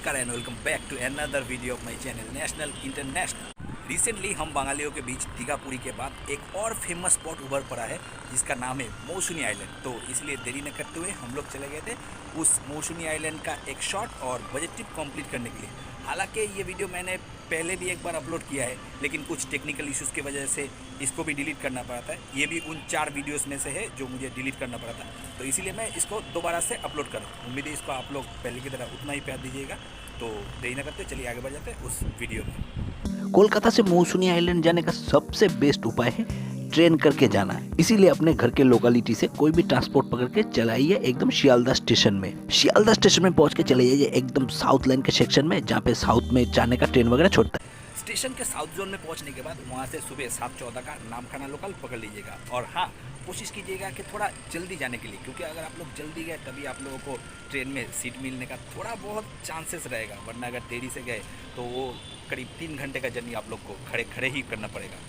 नमस्कार and welcome back to another video of my channel national international. Recently हम बाঙालियों के बीच दीघापुरी के बाद एक और फेमस स्पॉट उभर पड़ा है जिसका नाम है मौसुनी आइलैंड। तो इसलिए देरी न करते हुए हम लोग चले गए थे उस मौसुनी आइलैंड का एक शॉट और बजट ट्रिप कंप्लीट करने के लिए। हालांकि ये वीडियो मैंने पहले भी एक बार अपलोड किया है, लेकिन कुछ टेक्निकल इश्यूज़ की वजह से इसको भी डिलीट करना पड़ा था। ये भी उन 4 वीडियोस में से है जो मुझे डिलीट करना पड़ा था, तो इसीलिए मैं इसको दोबारा से अपलोड करूँ। उम्मीद है इसको आप लोग पहले की तरह उतना ही प्यार दीजिएगा। तो देरी न करते चलिए आगे बढ़ जाते हैं उस वीडियो में। कोलकाता से मौसुनी आइलैंड जाने का सबसे बेस्ट उपाय है ट्रेन करके जाना। इसीलिए अपने घर के लोकेलिटी से कोई भी ट्रांसपोर्ट पकड़ के चलाइए एकदम शियालदा स्टेशन में। शियालदा स्टेशन में पहुंच के चले जाइए एकदम साउथ लाइन के सेक्शन में, जहाँ पे साउथ में जाने का ट्रेन वगैरह छोड़ता है। स्टेशन के साउथ जोन में पहुंचने के बाद वहां से सुबह 7:14 का नामखाना लोकल पकड़ लीजिएगा। और हाँ, कोशिश कीजिएगा कि थोड़ा जल्दी जाने के लिए, क्योंकि अगर आप लोग जल्दी गए तभी आप लोगों को ट्रेन में सीट मिलने का थोड़ा बहुत चांसेस रहेगा, वरना अगर देरी से गए तो वो करीब 3 घंटे का जर्नी आप लोग को खड़े खड़े ही करना पड़ेगा।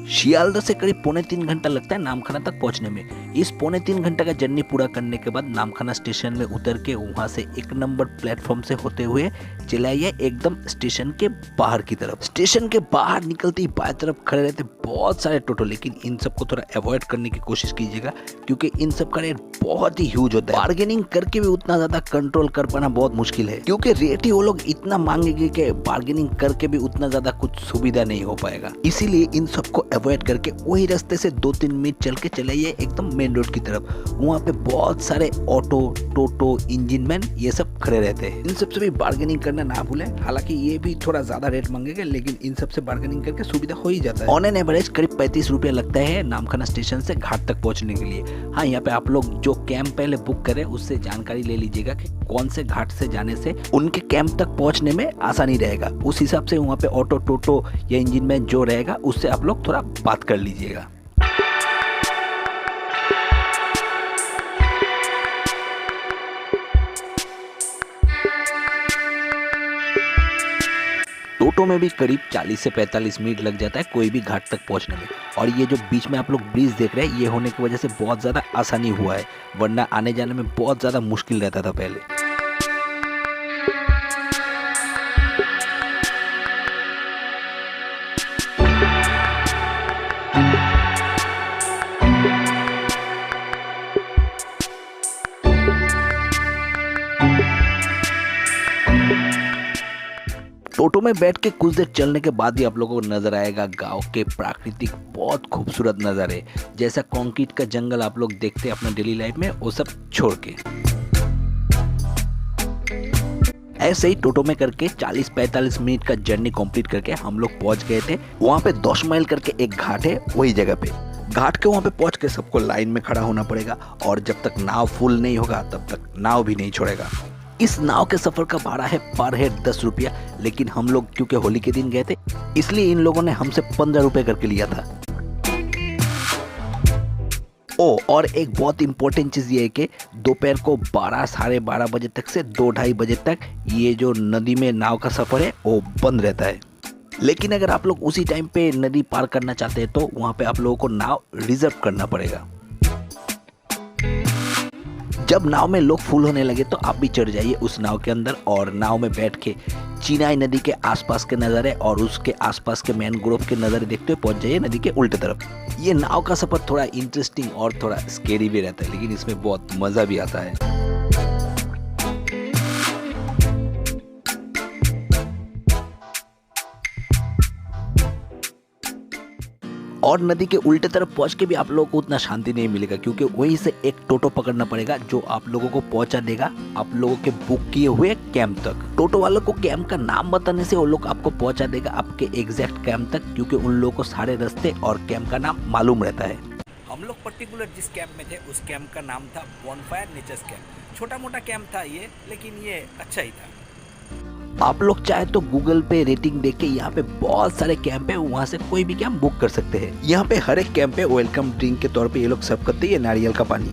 शियालदा से करीब 2.25 घंटा लगता है नामखाना तक पहुंचने में। इस 2.25 घंटे का जर्नी पूरा करने के बाद नामखाना स्टेशन में उतर के वहां से 1 नंबर प्लेटफॉर्म से होते हुए चलाइए एकदम स्टेशन के बाहर की तरफ। स्टेशन के बाहर निकलते ही बाएं तरफ खड़े रहते बहुत सारे टोटो, लेकिन इन सबको थोड़ा अवॉइड करने की कोशिश कीजिएगा क्योंकि इन सब का रेट बहुत ही ह्यूज होता है। बार्गेनिंग करके भी उतना ज्यादा कंट्रोल कर पाना बहुत मुश्किल है, क्योंकि रेट ही वो लोग इतना मांगेंगे कि बार्गेनिंग करके भी उतना ज्यादा कुछ सुविधा नहीं हो पाएगा। इसीलिए इन सबको अवॉइड करके वही रास्ते से 2-3 मिनट चल के चलाइए एकदम मेन रोड की तरफ। वहाँ पे बहुत सारे ऑटो, टोटो, इंजन मैन ये सब खड़े रहते हैं। इन सबसे भी बार्गेनिंग करना ना भूलें। हालांकि ये भी थोड़ा ज्यादा रेट मांगेंगे, लेकिन इन सबसे बार्गेनिंग करके सुविधा हो ही जाता है। ऑन एन एवरेज करीब 35 रुपया लगता है नामखाना स्टेशन से घाट तक पहुंचने के लिए। हाँ, यहाँ पे आप लोग जो कैंप पहले बुक करें उससे जानकारी ले लीजिएगा कि कौन से घाट से जाने से उनके कैंप तक पहुंचने में आसानी रहेगा। उस हिसाब से वहाँ पे ऑटो, टोटो या इंजन मैन जो रहेगा उससे आप लोग थोड़ा बात कर लीजिएगा। टोटो में भी करीब 40 से 45 मिनट लग जाता है कोई भी घाट तक पहुंचने में। और ये जो बीच में आप लोग ब्रिज देख रहे हैं, ये होने की वजह से बहुत ज़्यादा आसानी हुआ है, वरना आने जाने में बहुत ज़्यादा मुश्किल रहता था पहले। टोटो में बैठ के कुछ देर चलने के बाद ही आप लोगों को नजर आएगा गांव के प्राकृतिक बहुत खूबसूरत नज़ारे, जैसा कंक्रीट का जंगल आप लोग देखते हैं अपना डेली लाइफ में, वो सब छोड़ के। ऐसे ही टोटो में करके 40-45 मिनट का जर्नी कंप्लीट करके हम लोग पहुंच गए थे वहां पे 10 माइल करके एक घाट है, वही जगह पे। घाट के वहां पे पहुंच के सबको लाइन में खड़ा होना पड़ेगा, और जब तक नाव फुल नहीं होगा तब तक नाव भी नहीं छोड़ेगा। इस नाव के सफर का भाड़ा है पर हेड 10 रुपया, लेकिन हम लोग क्योंकि होली के दिन गए थे इसलिए इन लोगों ने हमसे 15 रुपए करके लिया था। और एक बहुत इंपॉर्टेंट चीज ये है कि दोपहर को 12 साढ़े 12 बजे तक से 2-2:30 बजे तक ये जो नदी में नाव का सफर है वो बंद रहता है। लेकिन अगर आप लोग उसी टाइम पे नदी पार करना चाहते हैं तो वहां पे आप लोगों को नाव रिजर्व करना पड़ेगा। जब नाव में लोग फुल होने लगे तो आप भी चढ़ जाइए उस नाव के अंदर, और नाव में बैठ के चिनाई नदी के आसपास के नज़ारे और उसके आसपास के मैनग्रोव के नज़ारे देखते हुए पहुंच जाइए नदी के उल्टे तरफ। ये नाव का सफर थोड़ा इंटरेस्टिंग और थोड़ा स्केरी भी रहता है, लेकिन इसमें बहुत मज़ा भी आता है। और नदी के उल्टे तरफ पहुंच के भी आप लोगों को उतना शांति नहीं मिलेगा, क्योंकि वहीं से एक टोटो पकड़ना पड़ेगा जो आप लोगों को पहुंचा देगा आप लोगों के बुक किए हुए कैंप तक। टोटो वालों को कैंप का नाम बताने से वो लोग आपको पहुंचा देगा आपके एग्जैक्ट कैंप तक, क्योंकि उन लोगों को सारे रास्ते और कैंप का नाम मालूम रहता है। हम लोग पर्टिकुलर जिस कैंप में थे उस कैंप का नाम था बॉनफायर नेचर्स कैंप। छोटा मोटा कैंप था ये, लेकिन ये अच्छा ही था। आप लोग चाहे तो गूगल पे रेटिंग देख के यहाँ पे बहुत सारे कैंप है, वहाँ से कोई भी कैंप बुक कर सकते हैं। यहाँ पे हर एक कैंप पे वेलकम ड्रिंक के तौर पे ये लोग सर्व करते हैं नारियल का पानी।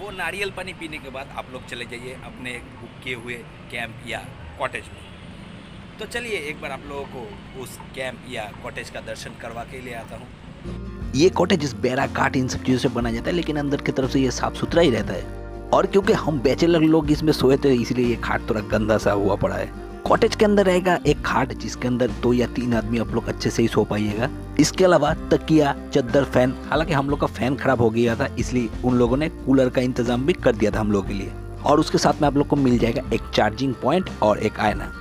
वो नारियल पानी पीने के बाद आप लोग चले जाइए अपने बुक किए हुए कैंप या कॉटेज में। तो चलिए एक बार आप लोगों को उस कैंप या कॉटेज का दर्शन करवा के ले आता हूँ। ये कॉटेज बेरा काट इन सब चीज़ों से बनाया जाता है, लेकिन अंदर की तरफ से ये साफ सुथरा ही रहता है। और क्योंकि हम बैचलर लोग इसमें सोए थे इसलिए ये खाट थोड़ा गंदा सा हुआ पड़ा है। कॉटेज के अंदर रहेगा एक खाट जिसके अंदर 2 या 3 आदमी आप लोग अच्छे से ही सो पाइएगा। इसके अलावा तकिया, चद्दर, फैन, हालांकि हम लोग का फैन खराब हो गया था इसलिए उन लोगों ने कूलर का इंतजाम भी कर दिया था हम लोग के लिए। और उसके साथ में आप लोग को मिल जाएगा एक चार्जिंग पॉइंट और एक आईना।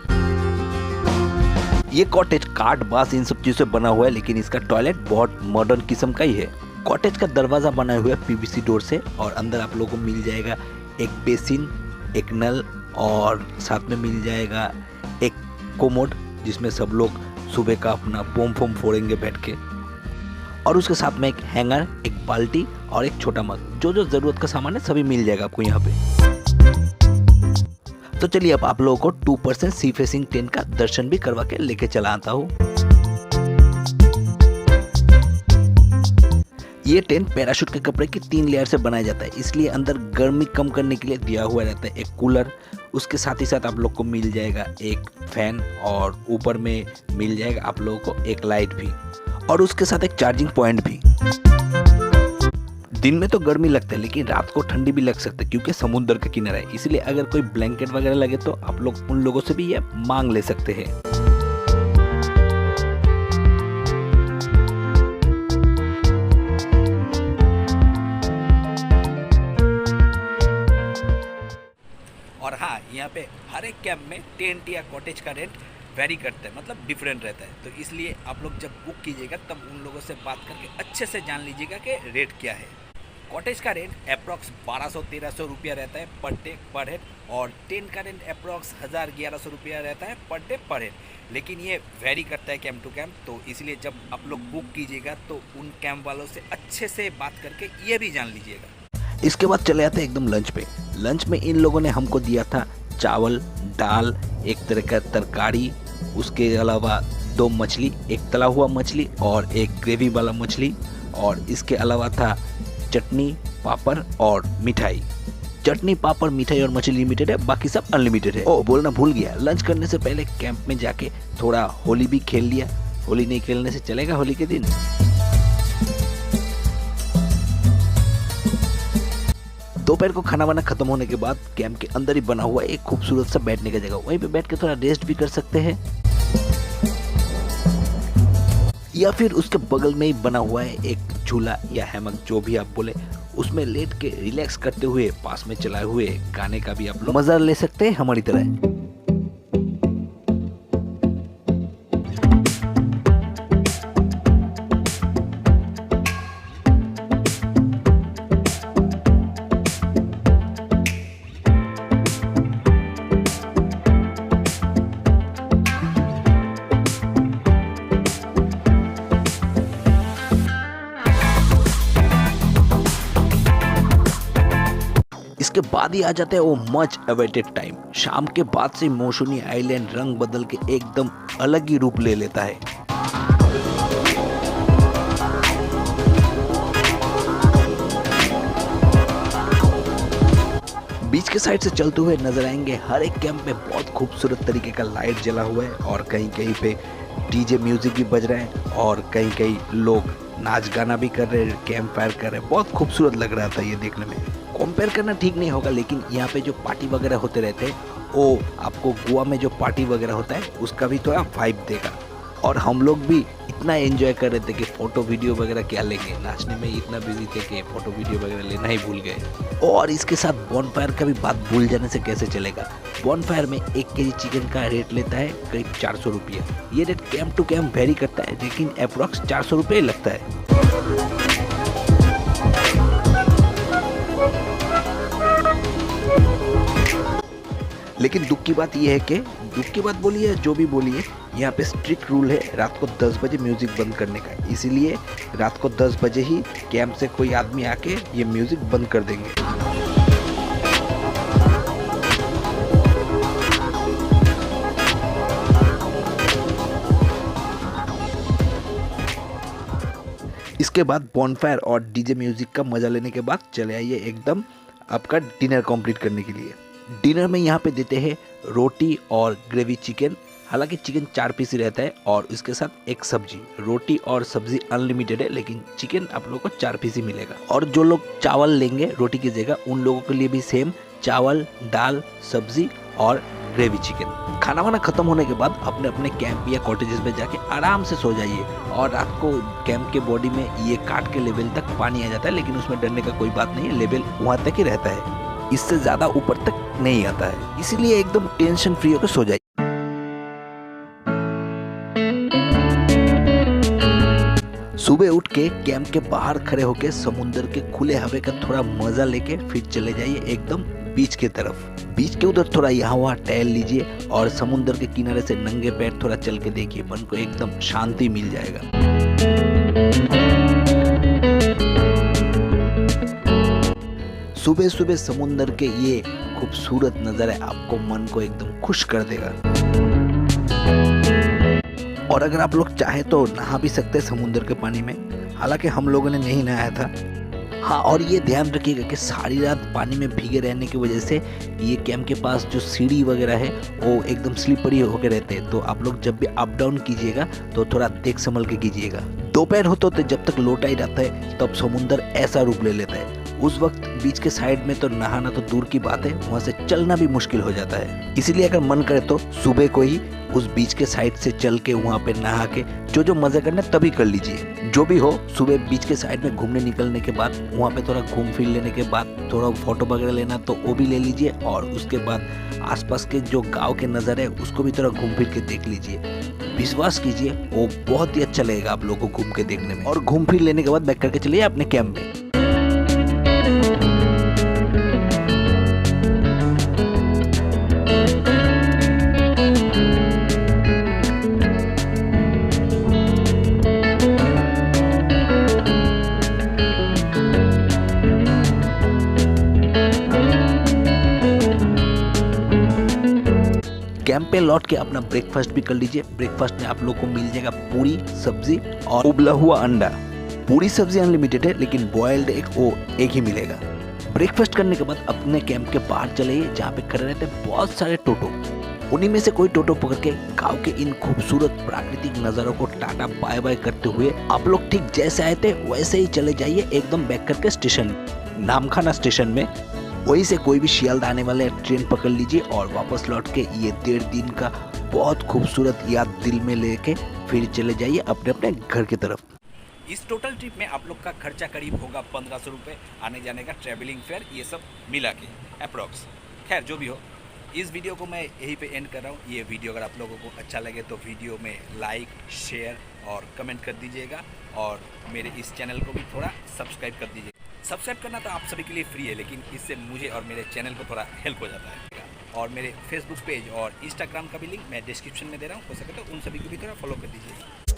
ये कॉटेज काठ, बांस इन सब चीजों से बना हुआ है लेकिन इसका टॉयलेट बहुत मॉडर्न किस्म का ही है। कॉटेज का दरवाजा बना हुआ है पीवीसी डोर से और अंदर आप लोगों को मिल जाएगा एक बेसिन, एक नल और साथ में मिल जाएगा एक कोमोड जिसमें सब लोग सुबह का अपना बोम फोम फोड़ेंगे बैठ के। और उसके साथ में एक हैंगर, एक बाल्टी और एक छोटा मग। जो जो जरूरत का सामान है सभी मिल जाएगा आपको यहाँ पे। तो चलिए अब आप लोगों को 2% सी फेसिंग टेंट का दर्शन भी करवा के लेके चला आता हूँ। ये टेंट पैराशूट के कपड़े की 3 लेयर से बनाया जाता है इसलिए अंदर गर्मी कम करने के लिए दिया हुआ रहता है एक कूलर। उसके साथ ही साथ आप लोग को मिल जाएगा एक फैन और ऊपर में मिल जाएगा आप लोगों को एक लाइट भी और उसके साथ एक चार्जिंग पॉइंट भी। दिन में तो गर्मी लगता है लेकिन रात को ठंडी भी लग सकती है क्योंकि समुद्र का किनारा है, इसलिए अगर कोई ब्लैंकेट वगैरह लगे तो आप लोग उन लोगों से भी ये मांग ले सकते हैं। और हाँ, यहाँ पे हर एक कैंप में टेंट या कॉटेज का रेंट वेरी करता है, मतलब डिफरेंट रहता है। तो इसलिए आप लोग जब बुक कीजिएगा तब उन लोगों से बात करके अच्छे से जान लीजिएगा कि रेट क्या है। कॉटेज का रेंट अप्रॉक्स 1200-1300 रुपया रहता है पर डे पर हेड और टेंट का रेंट अप्रॉक्स 1000-1100 रुपया रहता है पर डे पर हेड। लेकिन ये वेरी करता है कैंप टू कैंप, तो इसलिए जब आप लोग बुक कीजिएगा तो उन कैंप वालों से अच्छे से बात करके ये भी जान लीजिएगा। इसके बाद चले आते हैं एकदम लंच पे। लंच में इन लोगों ने हमको दिया था चावल, दाल, एक तरह का तरकारी, उसके अलावा 2 मछली, एक तला हुआ मछली और एक ग्रेवी वाला मछली और इसके अलावा था चटनी, पापड़ और मिठाई। चटनी, पापड़, मिठाई और मछली लिमिटेड है, बाकी सब अनलिमिटेड है। ओ बोलना भूल गया, लंच करने से पहले कैंप में जाके थोड़ा होली भी खेल लिया। होली नहीं खेलने से चलेगा होली के दिन। दोपहर को खाना वाना खत्म होने के बाद कैंप के अंदर ही बना हुआ एक खूबसूरत सा बैठने का जगह, वहीं पे बैठ के थोड़ा रेस्ट भी कर सकते हैं या फिर उसके बगल में ही बना हुआ है एक झूला या हैमक, जो भी आप बोले, उसमें लेट के रिलैक्स करते हुए पास में चलाए हुए गाने का भी आप लोग मजा ले सकते हैं हमारी तरह। इसके बाद ही आ जाते हैं वो मच अवेटेड टाइम। शाम के बाद से मौसुनी आइलैंड रंग बदल के एकदम अलग ही रूप ले लेता है। बीच के साइड से चलते हुए नजर आएंगे हर एक कैंप में बहुत खूबसूरत तरीके का लाइट जला हुआ है और कहीं कहीं पे डीजे म्यूजिक भी बज रहा है और कहीं कहीं लोग नाच गाना भी कर रहे हैं, कैंप फायर कर रहे हैं। बहुत खूबसूरत लग रहा था ये देखने में। कंपेयर करना ठीक नहीं होगा लेकिन यहाँ पे जो पार्टी वगैरह होते रहते हैं वो आपको गोवा में जो पार्टी वगैरह होता है उसका भी थोड़ा वाइब देगा। और हम लोग भी इतना एंजॉय कर रहे थे कि फोटो वीडियो वगैरह क्या लेंगे, नाचने में इतना बिजी थे कि फोटो वीडियो वगैरह लेना ही भूल गए। और इसके साथ बॉनफायर का भी बात भूल जाने से कैसे चलेगा। बॉनफायर में 1 केजी चिकन का रेट लेता है करीब 400 रुपये। ये rate camp two camp very करता है लेकिन अप्रॉक्स 400 रुपये लगता है। लेकिन दुख की बात यह है कि दुख की बात बोलिए जो भी बोलिए, यहाँ पे स्ट्रिक्ट रूल है रात को 10 बजे म्यूजिक बंद करने का। इसीलिए रात को 10 बजे ही कैंप से कोई आदमी आके ये म्यूजिक बंद कर देंगे। इसके बाद बॉनफायर और डीजे म्यूजिक का मजा लेने के बाद चले आइए एकदम आपका डिनर कंप्लीट करने के लिए। डिनर में यहाँ पे देते हैं रोटी और ग्रेवी चिकन हालांकि चिकन 4 पीस ही रहता है और इसके साथ एक सब्जी, रोटी और सब्जी अनलिमिटेड है, लेकिन चिकन आप लोगों को 4 पीस ही मिलेगा। और जो लोग चावल लेंगे रोटी की जगह, उन लोगों के लिए भी सेम चावल, दाल, सब्जी और ग्रेवी चिकन। खाना वाना खत्म होने के बाद अपने अपने कैंप या कॉटेजेस में जाके आराम से सो जाइए। और रात को कैंप के बॉडी में ये काट के लेवल तक पानी आ जाता है, लेकिन उसमें डरने का कोई बात नहीं है, लेवल वहाँ तक ही रहता है, इससे ज़्यादा ऊपर तक नहीं आता है, इसीलिए एकदम टेंशन फ्री होकर सो जाइए। सुबह उठ के कैंप के बाहर खड़े होकर समुद्र के खुले हवा का थोड़ा मजा लेके फिर चले जाइए एकदम बीच के तरफ। बीच के उधर थोड़ा यहाँ वहाँ टहल लीजिए और समुद्र के किनारे से नंगे पैर थोड़ा चल के देखिए, मन को एकदम शांति मिल जाएगा। सुबह सुबह समुद्र के ये खूबसूरत नज़ारे आपको मन को एकदम खुश कर देगा। और अगर आप लोग चाहे तो नहा भी सकते हैं समुद्र के पानी में, हालांकि हम लोगों ने नहीं नहाया था। हाँ, और ये ध्यान रखिएगा कि सारी रात पानी में भीगे रहने की वजह से ये कैंप के पास जो सीढ़ी वगैरह है वो एकदम स्लिपरी होकर रहते हैं, तो आप लोग जब भी अप डाउन कीजिएगा तो थोड़ा देख संभल के कीजिएगा। दोपहर होते होते जब तक लोटा ही रहता है तब समुद्र ऐसा रूप ले लेता है, उस वक्त बीच के साइड में तो नहाना तो दूर की बात है, वहाँ से चलना भी मुश्किल हो जाता है। इसीलिए अगर मन करे तो सुबह को ही उस बीच के साइड से चल के वहाँ पे नहा के जो मजे करने तभी कर लीजिए। जो भी हो, सुबह बीच के साइड में घूमने निकलने के बाद वहाँ पे थोड़ा घूम फिर लेने के बाद थोड़ा फोटो वगैरह लेना तो वो भी ले लीजिए, और उसके बाद आसपास के जो गांव के नज़ारे है उसको भी थोड़ा घूम फिर के देख लीजिए। विश्वास कीजिए वो बहुत ही अच्छा लगेगा आप लोगों को घूम के देखने में। और घूम फिर लेने के बाद बैक करके चलिए अपने कैंप में। कैंप पे लौट के अपना ब्रेकफास्ट भी कर लीजिए। ब्रेकफास्ट में आप लोग को मिल जाएगा पूरी सब्जी और उबला हुआ अंडा। पूरी सब्जी अनलिमिटेड है, लेकिन बॉयल्ड एग वो एक ही मिलेगा। ब्रेकफास्ट करने के बाद अपने कैंप के बाहर चले जाइए, जहाँ पे खड़े रहते हैं बहुत सारे टोटो। उन्हीं में से कोई टोटो पकड़ के गाँव के इन खूबसूरत प्राकृतिक नज़ारों को टाटा बाय बाय करते हुए आप लोग ठीक जैसे आए थे वैसे ही चले जाइए एकदम बैक करके स्टेशन, नामखाना स्टेशन में। वहीं से कोई भी शियालदह आने वाले ट्रेन पकड़ लीजिए और वापस लौट के ये 1.5 दिन का बहुत खूबसूरत याद दिल में लेके फिर चले जाइए अपने अपने घर की तरफ। इस टोटल ट्रिप में आप लोग का खर्चा करीब होगा 1500 रुपये, आने जाने का ट्रैवलिंग फेयर ये सब मिला के अप्रॉक्स। खैर जो भी हो, इस वीडियो को मैं यहीं पे एंड कर रहा हूँ। ये वीडियो अगर आप लोगों को अच्छा लगे तो वीडियो में लाइक, शेयर और कमेंट कर दीजिएगा, और मेरे इस चैनल को भी थोड़ा सब्सक्राइब कर दीजिएगा। सब्सक्राइब करना तो आप सभी के लिए फ्री है, लेकिन इससे मुझे और मेरे चैनल को थोड़ा हेल्प हो जाता है। और मेरे फेसबुक पेज और इंस्टाग्राम का भी लिंक मैं डिस्क्रिप्शन में दे रहा हूँ, हो सके तो उन सभी को भी थोड़ा फॉलो कर दीजिए।